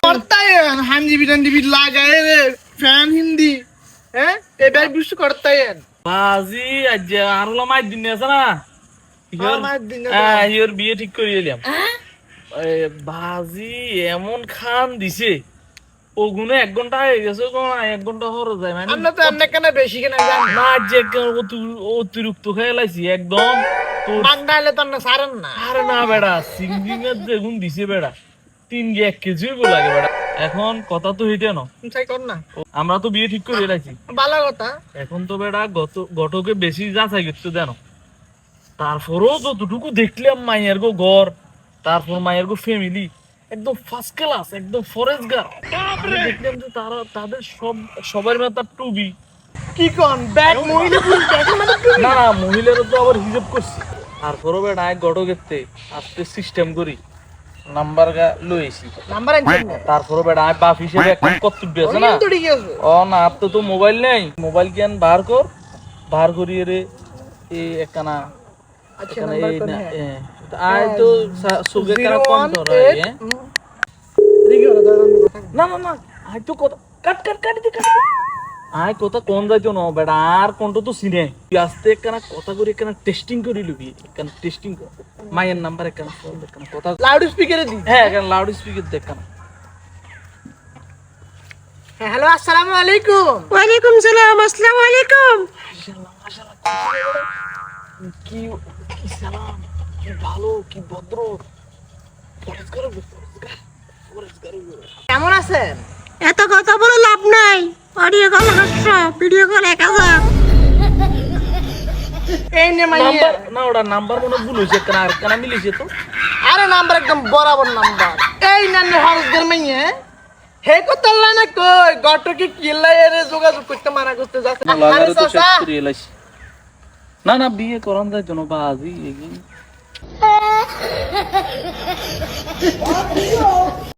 करता है हांजी बिरंडी लागाए रे फैन हिंदी हैं ए बैग बुश करता है বাজি আজ আর হলো মাই দিন আছে না ইয়োর বিয়ে ঠিক করে দিলাম বাজি এমন খান দিছে ওগুনে 1 ঘন্টা হয়ে গেছে কোন 1 ঘন্টা হরে যায় মানে আমরা তো অনেক কেন বেশি কেন জান না যে অতিরিক্ত খেয়ে লাইছি একদম তোর বাংলালে তো না সারেন না আরে না বেড়া সিঙ্গিং এর দেখুন দিছে বেড়া 3 গে 1 কেজি হইব লাগে বেড়া এখন কথা তো হইতে না তাই কর না আমরা তো বিয়ে ঠিক করে লাইছি ভালো কথা এখন তো বেড়া গটকে বেশি যাচাই করতে দেন তারপরও যতটুকু দেখলাম মায়ের গো ঘর তারপর মায়ের গো ফ্যামিলি একদম ফার্স্ট ক্লাস একদম ফরেস্ট গার্ড দেখলাম যে তারা তাদের সবার মাথা টুবি কি কোন ব্যাগ মহিলা পুরো ব্যাগ মানে না না মহিলারা তো আবার হিসাব করছে তারপরও বেড়া গটকেতে আজকে সিস্টেম করি নাম্বার গা লইছি নাম্বার আনছেন তারপরও বেড়া বাপ হিসেবে এখন কর্তব্য আছে না তো ঠিক আছে ও না আপ তো মোবাইল নেই মোবাইল কেন বার করিয়ে রে এই একখানা আচ্ছা নাম্বার কোন আই তো সুগে কারা কম ধরে ঠিক আছে দাঁড়ান না না না আই তো কথা কাট দি আই কথা কোন যাইতো না বেড়া আর কোনটা তো সিনে তুই আস্তে একখানা কথা করি একখানা টেস্টিং করি লবি একখানা টেস্টিং কর মায়ের নাম্বার একখানা ফোন একখানা কথা লাউড স্পিকারে দি হ্যাঁ একখানা লাউড স্পিকার দেখখানা হ্যালো আসসালামু আলাইকুম ওয়ালাইকুম সালাম আসসালামু আলাইকুম কি কি সালাম কি ভালো কি ভদ্র পরিষ্কার কেমন আছেন এত কথা বলে লাভ নাই অডিও কল 500 ভিডিও কল 1000 এই নে মাইয়া নাম্বার না ওটা নাম্বার মনে ভুল হইছে কেন আর কেন মিলিছে তো আরে নাম্বার একদম বরাবর নাম্বার এই নান্নে হরদের মাইয়া হে কতলা না কই গটকে কিলাই এর যোগাযোগ করতে মানা করতে যাচ্ছে আরে তো শেষ চাচা করে এলাইছি না না বিয়ে করান যায় জন বাজি এগি